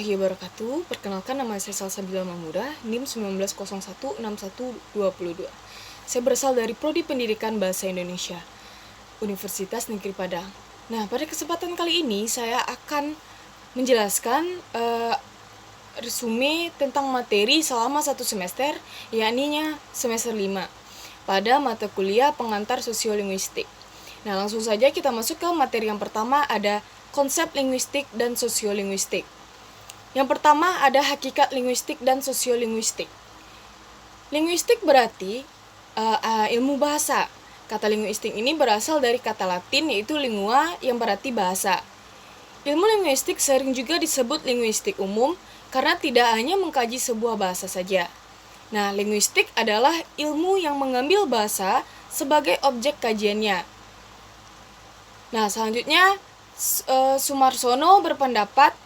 Wabarakatuh. Perkenalkan, nama saya Salsabila Mahmuda, NIM 19016122. Saya berasal dari Prodi Pendidikan Bahasa Indonesia, Universitas Negeri Padang. Nah, pada kesempatan kali ini saya akan menjelaskan resume tentang materi selama satu semester, yakni semester 5, pada mata kuliah pengantar sosiolinguistik. Nah, langsung saja kita masuk ke materi yang pertama, ada konsep linguistik dan sosiolinguistik. Yang pertama ada hakikat linguistik dan sosiolinguistik. Linguistik berarti ilmu bahasa. Kata linguistik ini berasal dari kata Latin yaitu lingua yang berarti bahasa. Ilmu linguistik sering juga disebut linguistik umum karena tidak hanya mengkaji sebuah bahasa saja. Nah, linguistik adalah ilmu yang mengambil bahasa sebagai objek kajiannya. Nah, selanjutnya Sumarsono berpendapat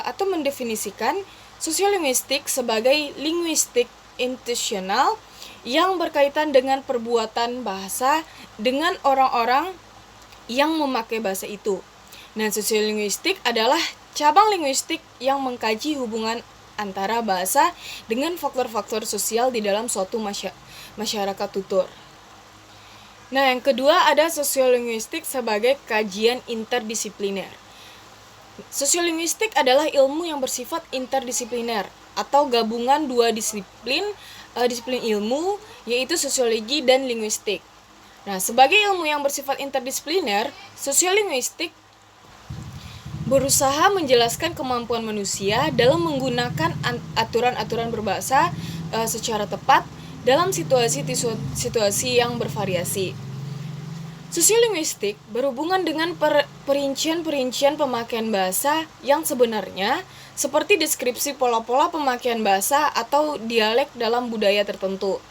atau mendefinisikan sosiolinguistik sebagai linguistik intensional yang berkaitan dengan perbuatan bahasa dengan orang-orang yang memakai bahasa itu. Nah, sosiolinguistik adalah cabang linguistik yang mengkaji hubungan antara bahasa dengan faktor-faktor sosial di dalam suatu masyarakat tutur. Nah, yang kedua ada sosiolinguistik sebagai kajian interdisipliner. Sosiolinguistik adalah ilmu yang bersifat interdisipliner atau gabungan dua disiplin ilmu, yaitu sosiologi dan linguistik. Nah, sebagai ilmu yang bersifat interdisipliner, sosiolinguistik berusaha menjelaskan kemampuan manusia dalam menggunakan aturan-aturan berbahasa secara tepat dalam situasi yang bervariasi. Sosiolinguistik berhubungan dengan perincian-perincian pemakaian bahasa yang sebenarnya, seperti deskripsi pola-pola pemakaian bahasa atau dialek dalam budaya tertentu,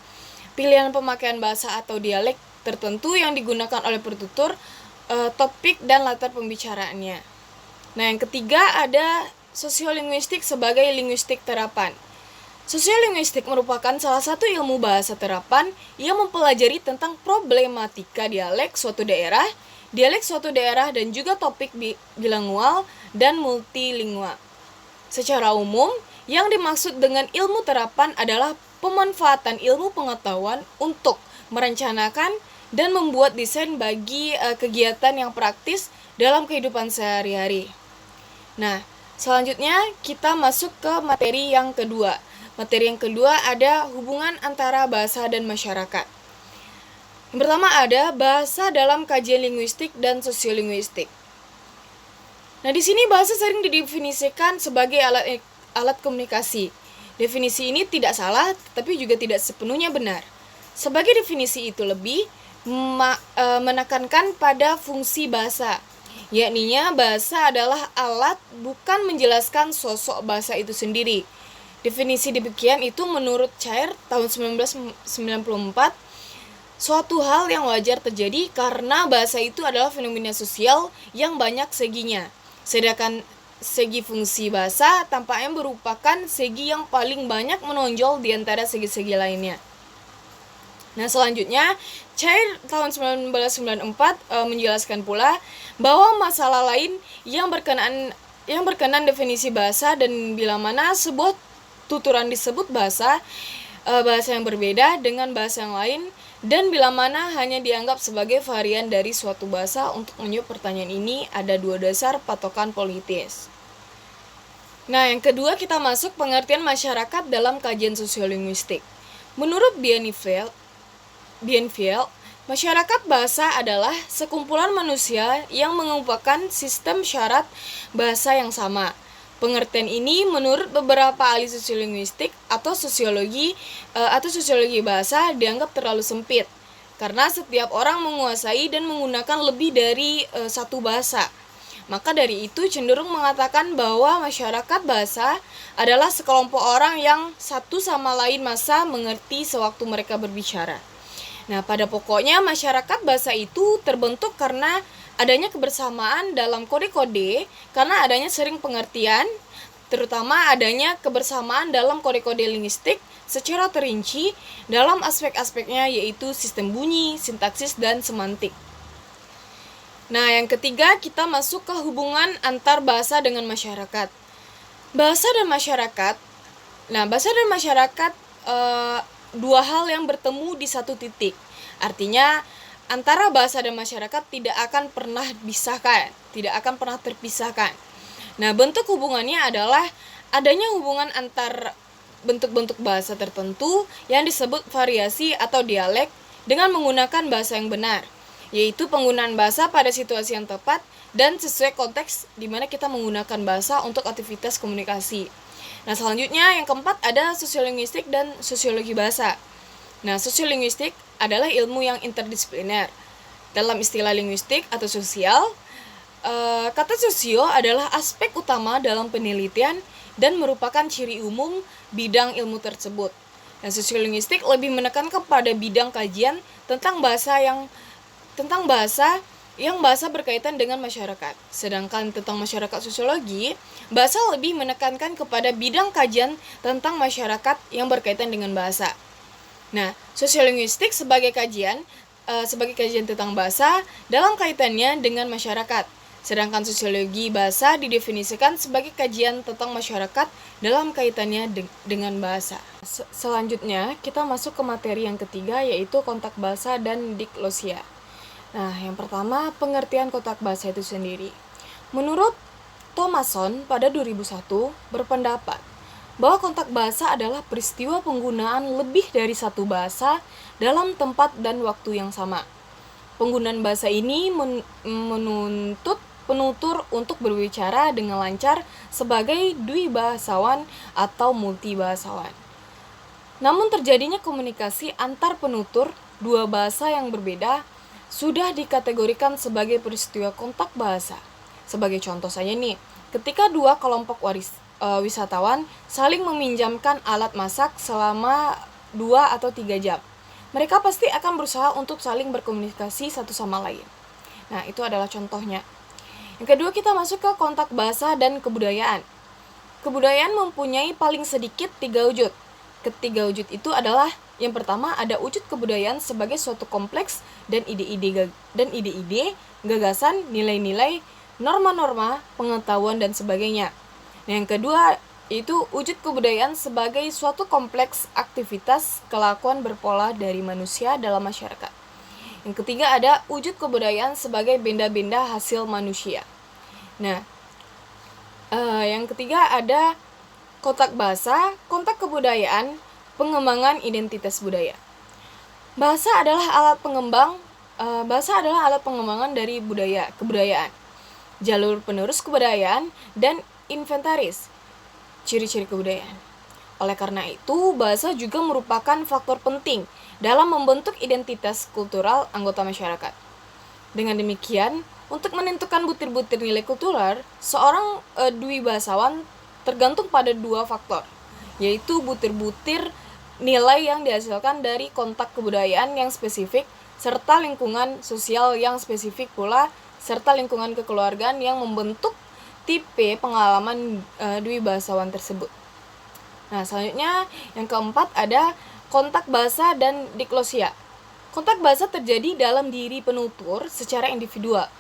pilihan pemakaian bahasa atau dialek tertentu yang digunakan oleh pertutur, topik dan latar pembicaraannya. Nah, yang ketiga ada sosiolinguistik sebagai linguistik terapan. Sosiolinguistik merupakan salah satu ilmu bahasa terapan yang mempelajari tentang problematika dialek suatu daerah dan juga topik bilingual dan multilingual. Secara umum, yang dimaksud dengan ilmu terapan adalah pemanfaatan ilmu pengetahuan untuk merencanakan dan membuat desain bagi kegiatan yang praktis dalam kehidupan sehari-hari. Nah, selanjutnya kita masuk ke materi yang kedua. Materi yang kedua ada hubungan antara bahasa dan masyarakat. Yang pertama ada bahasa dalam kajian linguistik dan sosiolinguistik. Nah, di sini bahasa sering didefinisikan sebagai alat komunikasi. Definisi ini tidak salah, tapi juga tidak sepenuhnya benar. Sebagai definisi itu lebih menekankan pada fungsi bahasa, yakninya bahasa adalah alat, bukan menjelaskan sosok bahasa itu sendiri. Definisi demikian itu menurut Cair tahun 1994 suatu hal yang wajar terjadi karena bahasa itu adalah fenomena sosial yang banyak seginya. Sedangkan segi fungsi bahasa tampaknya merupakan segi yang paling banyak menonjol di antara segi-segi lainnya. Nah, selanjutnya Cair tahun 1994 menjelaskan pula bahwa masalah lain yang berkenan definisi bahasa dan bila mana sebuah tuturan disebut bahasa yang berbeda dengan bahasa yang lain dan bila mana hanya dianggap sebagai varian dari suatu bahasa. Untuk menjawab pertanyaan ini ada dua dasar patokan politis. Nah, yang kedua kita masuk pengertian masyarakat dalam kajian sosiolinguistik. Menurut Bienenfeld, masyarakat bahasa adalah sekumpulan manusia yang mengumpulkan sistem syarat bahasa yang sama. Pengertian ini menurut beberapa ahli sosiolinguistik atau sosiologi bahasa dianggap terlalu sempit karena setiap orang menguasai dan menggunakan lebih dari satu bahasa. Maka dari itu cenderung mengatakan bahwa masyarakat bahasa adalah sekelompok orang yang satu sama lain masa mengerti sewaktu mereka berbicara. Nah, pada pokoknya masyarakat bahasa itu terbentuk karena adanya kebersamaan dalam kode-kode, karena adanya sering pengertian, terutama adanya kebersamaan dalam kode-kode linguistik secara terinci dalam aspek-aspeknya, yaitu sistem bunyi, sintaksis, dan semantik. Nah, yang ketiga kita masuk ke hubungan antar bahasa dengan masyarakat. Bahasa dan masyarakat. Nah, bahasa dan masyarakat dua hal yang bertemu di satu titik. Artinya antara bahasa dan masyarakat tidak akan pernah terpisahkan. Nah, bentuk hubungannya adalah adanya hubungan antar bentuk-bentuk bahasa tertentu yang disebut variasi atau dialek dengan menggunakan bahasa yang benar, yaitu penggunaan bahasa pada situasi yang tepat dan sesuai konteks di mana kita menggunakan bahasa untuk aktivitas komunikasi. Nah, selanjutnya yang keempat ada sosiolinguistik dan sosiologi bahasa. Nah, sosiolinguistik adalah ilmu yang interdisipliner. Dalam istilah linguistik atau sosial, kata sosio adalah aspek utama dalam penelitian dan merupakan ciri umum bidang ilmu tersebut. Dan sosiolinguistik lebih menekankan kepada bidang kajian tentang bahasa yang berkaitan dengan masyarakat. Sedangkan tentang masyarakat sosiologi, bahasa lebih menekankan kepada bidang kajian tentang masyarakat yang berkaitan dengan bahasa. Nah, sosiolinguistik sebagai kajian tentang bahasa dalam kaitannya dengan masyarakat. Sedangkan sosiologi bahasa didefinisikan sebagai kajian tentang masyarakat dalam kaitannya dengan bahasa. Selanjutnya, kita masuk ke materi yang ketiga, yaitu kontak bahasa dan diklosia. Nah, yang pertama, pengertian kontak bahasa itu sendiri. Menurut Thomason pada 2001 berpendapat bahwa kontak bahasa adalah peristiwa penggunaan lebih dari satu bahasa dalam tempat dan waktu yang sama. Penggunaan bahasa ini menuntut penutur untuk berbicara dengan lancar sebagai dwibahasawan atau multibahasawan. Namun terjadinya komunikasi antar penutur dua bahasa yang berbeda sudah dikategorikan sebagai peristiwa kontak bahasa. Sebagai contoh saja nih, ketika dua kelompok wisatawan saling meminjamkan alat masak selama 2 atau 3 jam. Mereka pasti akan berusaha untuk saling berkomunikasi satu sama lain. Nah, itu adalah contohnya. Yang kedua, kita masuk ke kontak bahasa dan kebudayaan. Kebudayaan mempunyai paling sedikit 3 wujud. Ketiga wujud itu adalah, yang pertama ada wujud kebudayaan sebagai suatu kompleks dan ide-ide, gagasan, nilai-nilai, norma-norma, pengetahuan, dan sebagainya. Nah, yang kedua itu wujud kebudayaan sebagai suatu kompleks aktivitas kelakuan berpola dari manusia dalam masyarakat. Yang ketiga ada wujud kebudayaan sebagai benda-benda hasil manusia. Nah, yang ketiga ada kontak bahasa, kontak kebudayaan, pengembangan identitas budaya. Bahasa adalah alat pengembangan dari kebudayaan, jalur penerus kebudayaan, dan inventaris ciri-ciri kebudayaan. Oleh karena itu, bahasa juga merupakan faktor penting dalam membentuk identitas kultural anggota masyarakat. Dengan demikian, untuk menentukan butir-butir nilai kultural, seorang dwibahasawan tergantung pada 2 faktor, yaitu butir-butir nilai yang dihasilkan dari kontak kebudayaan yang spesifik, serta lingkungan sosial yang spesifik pula, serta lingkungan kekeluargaan yang membentuk tipe pengalaman dwibahasawan tersebut. Nah, selanjutnya yang keempat ada kontak bahasa dan diklosia. Kontak bahasa terjadi dalam diri penutur secara individual.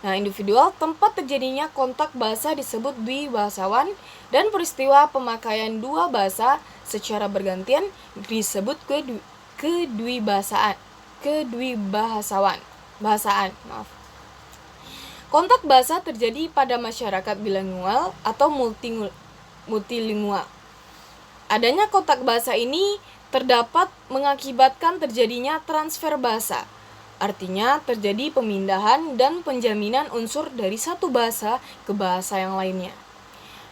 Nah, individual tempat terjadinya kontak bahasa disebut dwibahasawan, dan peristiwa pemakaian dua bahasa secara bergantian disebut bahasaan. Kontak bahasa terjadi pada masyarakat bilingual atau multilingual. Adanya kontak bahasa ini terdapat mengakibatkan terjadinya transfer bahasa. Artinya terjadi pemindahan dan penjaminan unsur dari satu bahasa ke bahasa yang lainnya.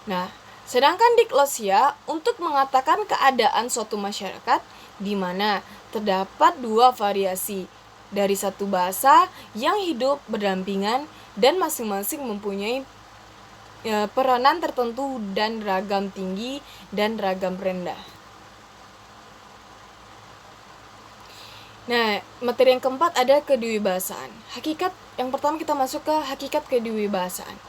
Nah, sedangkan diklosia untuk mengatakan keadaan suatu masyarakat di mana terdapat 2 variasi dari satu bahasa yang hidup berdampingan dan masing-masing mempunyai peranan tertentu dan ragam tinggi dan ragam rendah. Nah, materi yang keempat ada kedewibahasaan. Yang pertama kita masuk ke hakikat kedewibahasaan.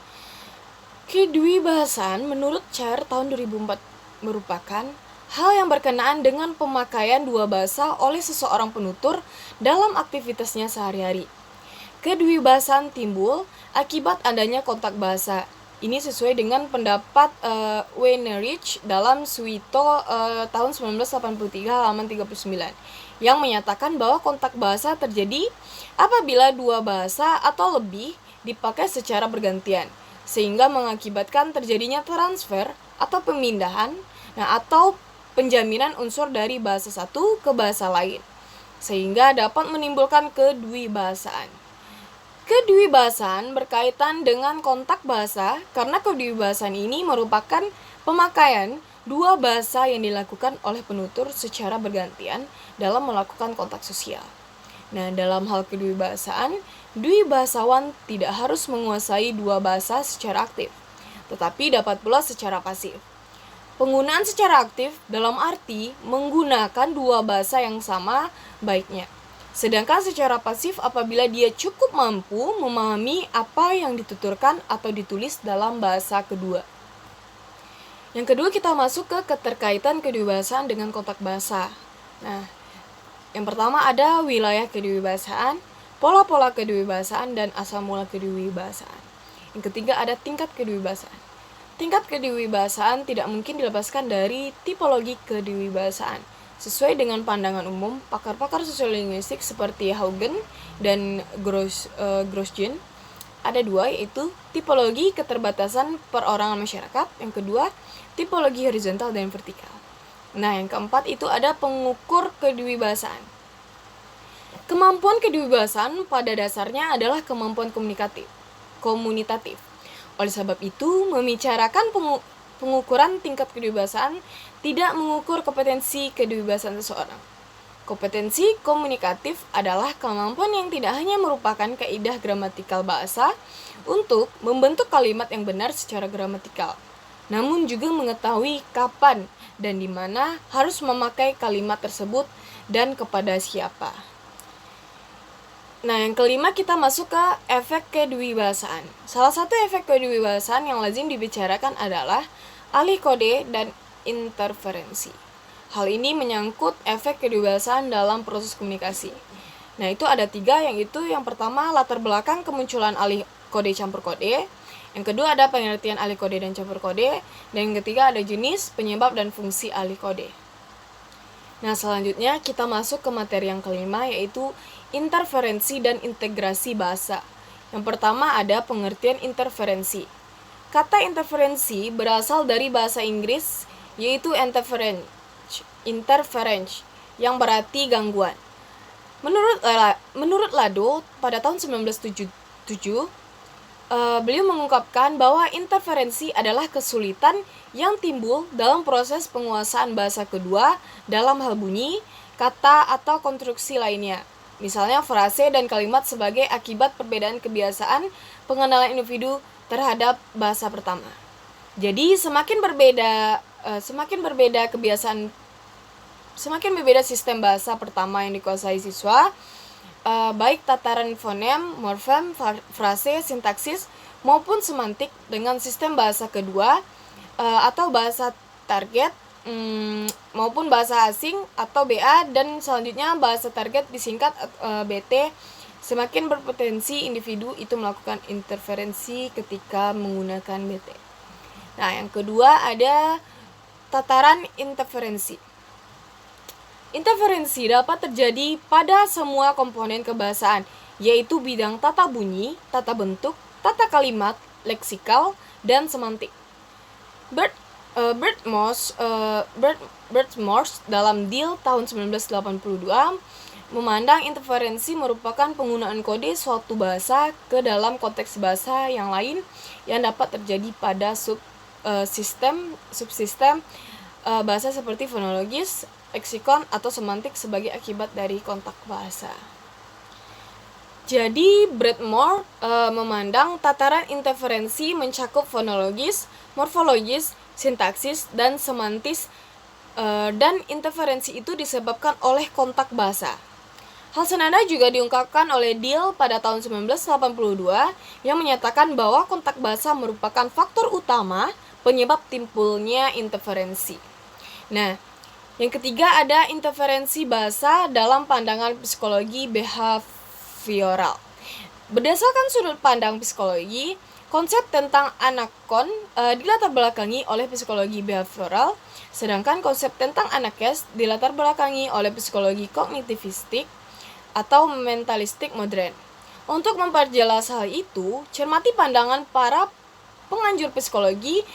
Kedewibahasaan menurut Chair tahun 2004 merupakan hal yang berkenaan dengan pemakaian 2 bahasa oleh seseorang penutur dalam aktivitasnya sehari-hari. Kedewibahasaan timbul akibat adanya kontak bahasa Ini sesuai dengan pendapat Weinreich dalam Suito tahun 1983 halaman 39 yang menyatakan bahwa kontak bahasa terjadi apabila dua bahasa atau lebih dipakai secara bergantian, sehingga mengakibatkan terjadinya transfer atau pemindahan, atau penjaminan unsur dari bahasa satu ke bahasa lain, sehingga dapat menimbulkan kedwibahasaan. Kedwibahasaan berkaitan dengan kontak bahasa karena kedwibahasaan ini merupakan pemakaian dua bahasa yang dilakukan oleh penutur secara bergantian dalam melakukan kontak sosial. Nah, dalam hal kedwibahasaan, dwibahasawan tidak harus menguasai dua bahasa secara aktif, tetapi dapat pula secara pasif. Penggunaan secara aktif dalam arti menggunakan dua bahasa yang sama baiknya. Sedangkan secara pasif apabila dia cukup mampu memahami apa yang dituturkan atau ditulis dalam bahasa kedua. Yang kedua, kita masuk ke keterkaitan kedwibahasaan dengan kontak bahasa. Nah, yang pertama ada wilayah kedwibahasaan, pola-pola kedwibahasaan, dan asal mula kedwibahasaan. Yang ketiga ada tingkat kedwibahasaan. Tingkat kedwibahasaan tidak mungkin dilepaskan dari tipologi kedwibahasaan. Sesuai dengan pandangan umum, pakar-pakar sosiolinguistik seperti Haugen dan Grosjean, ada dua, yaitu tipologi keterbatasan perorangan masyarakat, yang kedua tipologi horizontal dan vertikal. Nah, yang keempat itu ada pengukur kedwibahasaan. Kemampuan kedwibahasaan pada dasarnya adalah kemampuan komunitatif. Oleh sebab itu, membicarakan pengukuran tingkat kedwibahasaan tidak mengukur kompetensi kedwibahasaan seseorang. Kompetensi komunikatif adalah kemampuan yang tidak hanya merupakan kaidah gramatikal bahasa untuk membentuk kalimat yang benar secara gramatikal, namun juga mengetahui kapan dan di mana harus memakai kalimat tersebut dan kepada siapa. Nah, yang kelima kita masuk ke efek kedwibahasaan. Salah satu efek kedwibahasaan yang lazim dibicarakan adalah alih kode dan interferensi. Hal ini menyangkut efek kedwibahasaan dalam proses komunikasi. Nah, itu ada tiga, yaitu yang pertama latar belakang kemunculan alih kode campur kode, yang kedua ada pengertian alih kode dan campur kode, dan yang ketiga ada jenis, penyebab, dan fungsi alih kode. Nah, selanjutnya kita masuk ke materi yang kelima, yaitu interferensi dan integrasi bahasa. Yang pertama ada pengertian interferensi. Kata interferensi berasal dari bahasa Inggris, yaitu interference, yang berarti gangguan. Menurut Lado, pada tahun 1977, beliau mengungkapkan bahwa interferensi adalah kesulitan yang timbul dalam proses penguasaan bahasa kedua dalam hal bunyi, kata, atau konstruksi lainnya. Misalnya frase dan kalimat sebagai akibat perbedaan kebiasaan pengenalan individu terhadap bahasa pertama. Jadi semakin berbeda sistem bahasa pertama yang dikuasai siswa, baik tataran fonem, morfem, frase, sintaksis, maupun semantik dengan sistem bahasa kedua atau bahasa target, maupun bahasa asing atau BA, dan selanjutnya bahasa target disingkat BT, semakin berpotensi individu itu melakukan interferensi ketika menggunakan BT. Nah, yang kedua ada tataran interferensi. Interferensi dapat terjadi pada semua komponen kebahasaan, yaitu bidang tata bunyi, tata bentuk, tata kalimat, leksikal, dan semantik. Bert Morse dalam Deal tahun 1982 memandang interferensi merupakan penggunaan kode suatu bahasa ke dalam konteks bahasa yang lain yang dapat terjadi pada subsistem bahasa seperti fonologis, leksikon, atau semantik sebagai akibat dari kontak bahasa. Jadi Bretmore memandang tataran interferensi mencakup fonologis, morfologis, sintaksis, dan semantis, dan interferensi itu disebabkan oleh kontak bahasa. Hal senada juga diungkapkan oleh Deal pada tahun 1982 yang menyatakan bahwa kontak bahasa merupakan faktor utama penyebab timbulnya interferensi. Nah, yang ketiga ada interferensi bahasa dalam pandangan psikologi behavioral. Berdasarkan sudut pandang psikologi, Konsep tentang anakon dilatar belakangi oleh psikologi behavioral, sedangkan konsep tentang anakes dilatar belakangi oleh psikologi kognitivistik atau mentalistik modern. Untuk memperjelas hal itu, cermati pandangan para penganjur psikologi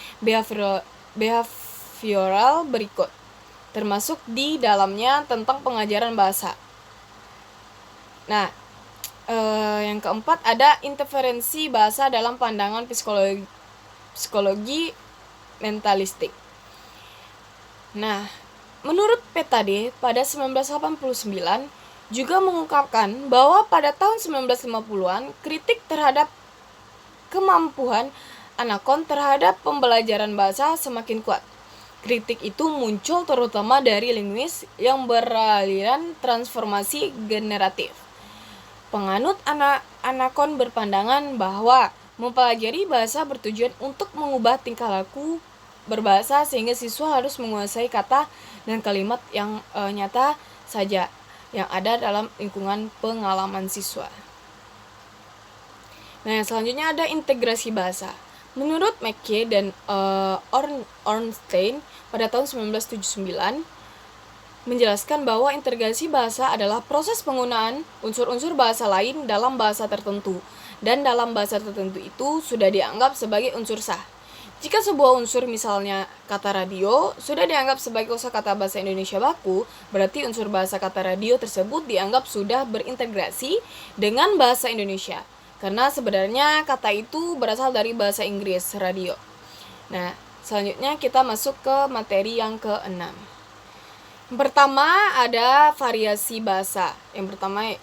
behavioral berikut, termasuk di dalamnya tentang pengajaran bahasa. Nah, yang keempat ada interferensi bahasa dalam pandangan psikologi mentalistik. Nah, menurut Petade pada 1989 juga mengungkapkan bahwa pada tahun 1950-an kritik terhadap kemampuan anakon terhadap pembelajaran bahasa semakin kuat. Kritik itu muncul terutama dari linguis yang beraliran transformasi generatif. Penganut anakon berpandangan bahwa mempelajari bahasa bertujuan untuk mengubah tingkah laku berbahasa sehingga siswa harus menguasai kata dan kalimat yang nyata saja yang ada dalam lingkungan pengalaman siswa. Nah, yang selanjutnya ada integrasi bahasa. Menurut McKay dan Ornstein pada tahun 1979 menjelaskan bahwa integrasi bahasa adalah proses penggunaan unsur-unsur bahasa lain dalam bahasa tertentu, dan dalam bahasa tertentu itu sudah dianggap sebagai unsur sah. Jika sebuah unsur, misalnya kata radio, sudah dianggap sebagai kosakata bahasa Indonesia baku, berarti unsur bahasa kata radio tersebut dianggap sudah berintegrasi dengan bahasa Indonesia, karena sebenarnya kata itu berasal dari bahasa Inggris, radio. Nah, selanjutnya kita masuk ke materi yang ke-6. Yang pertama ada variasi bahasa. Materi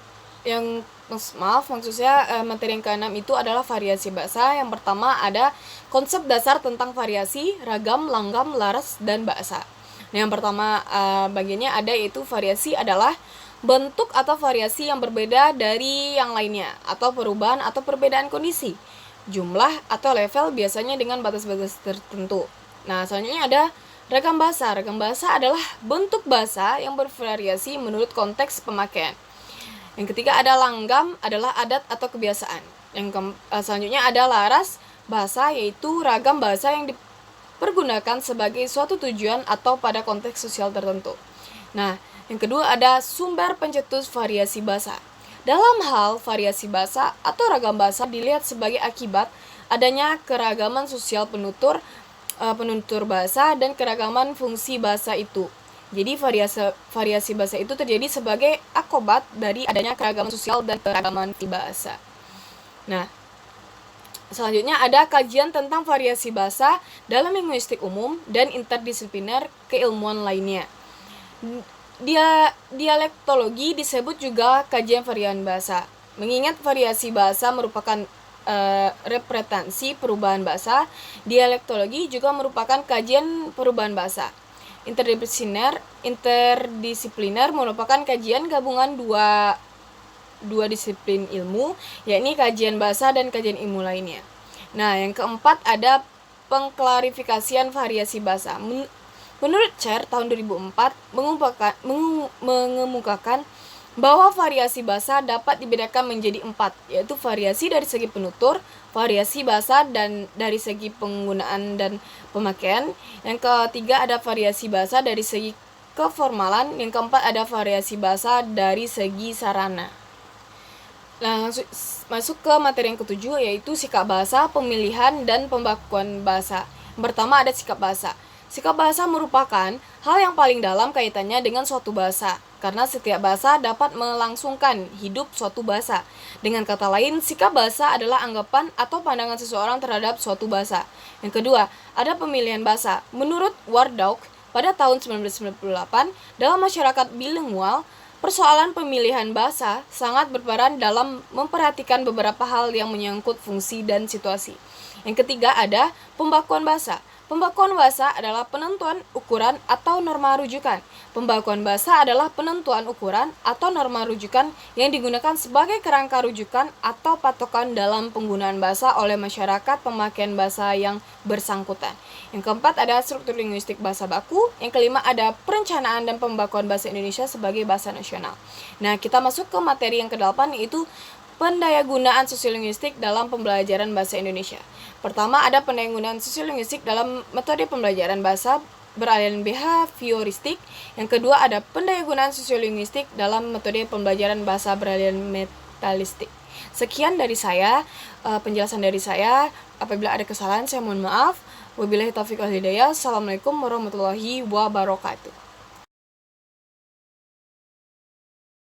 yang ke-6 itu adalah variasi bahasa. Yang pertama ada konsep dasar tentang variasi, ragam, langgam, laras, dan bahasa. Nah, yang pertama bagiannya ada yaitu variasi adalah bentuk atau variasi yang berbeda dari yang lainnya, atau perubahan atau perbedaan kondisi, jumlah atau level biasanya dengan batas-batas tertentu. Nah, selanjutnya ada ragam bahasa. Ragam bahasa adalah bentuk bahasa yang bervariasi menurut konteks pemakaian. Yang ketiga ada langgam, adalah adat atau kebiasaan. Selanjutnya ada laras bahasa, yaitu ragam bahasa yang dipergunakan sebagai suatu tujuan atau pada konteks sosial tertentu. Nah, yang kedua ada sumber pencetus variasi bahasa. Dalam hal variasi bahasa atau ragam bahasa dilihat sebagai akibat adanya keragaman sosial penutur bahasa dan keragaman fungsi bahasa itu. Jadi variasi bahasa itu terjadi sebagai akibat dari adanya keragaman sosial dan keragaman fungsi bahasa. Nah, selanjutnya ada kajian tentang variasi bahasa dalam linguistik umum dan interdisipliner keilmuan lainnya. Dialektologi disebut juga kajian varian bahasa. Mengingat variasi bahasa merupakan representasi perubahan bahasa, dialektologi juga merupakan kajian perubahan bahasa. Interdisipliner merupakan kajian gabungan dua disiplin ilmu, yakni kajian bahasa dan kajian ilmu lainnya. Nah, yang keempat ada pengklarifikasian variasi bahasa. Menurut Cher tahun 2004 mengemukakan bahwa variasi bahasa dapat dibedakan menjadi 4, yaitu variasi dari segi penutur, variasi bahasa dan dari segi penggunaan dan pemakaian. Yang ketiga ada variasi bahasa dari segi keformalan. Yang keempat ada variasi bahasa dari segi sarana. Nah, masuk ke materi yang ketujuh, yaitu sikap bahasa, pemilihan, dan pembakuan bahasa. Yang pertama ada sikap bahasa. Sikap bahasa merupakan hal yang paling dalam kaitannya dengan suatu bahasa, karena setiap bahasa dapat melangsungkan hidup suatu bahasa. Dengan kata lain, sikap bahasa adalah anggapan atau pandangan seseorang terhadap suatu bahasa. Yang kedua, ada pemilihan bahasa. Menurut Wardock, pada tahun 1998, dalam masyarakat bilingual, persoalan pemilihan bahasa sangat berperan dalam memperhatikan beberapa hal yang menyangkut fungsi dan situasi. Yang ketiga ada pembakuan bahasa. Pembakuan bahasa adalah penentuan ukuran atau norma rujukan. Pembakuan bahasa adalah penentuan ukuran atau norma rujukan yang digunakan sebagai kerangka rujukan atau patokan dalam penggunaan bahasa oleh masyarakat pemakaian bahasa yang bersangkutan. Yang keempat ada struktur linguistik bahasa baku. Yang kelima ada perencanaan dan pembakuan bahasa Indonesia sebagai bahasa nasional. Nah, kita masuk ke materi yang ke-8, yaitu pendayagunaan sosiolinguistik dalam pembelajaran bahasa Indonesia. Pertama, ada pendayagunaan sosiolinguistik dalam metode pembelajaran bahasa beraliran behavioristik. Yang kedua, ada pendayagunaan sosiolinguistik dalam metode pembelajaran bahasa beraliran metalistik. Sekian dari saya, penjelasan dari saya. Apabila ada kesalahan, saya mohon maaf. Wabillahi taufiq wal hidayah. Assalamualaikum warahmatullahi wabarakatuh.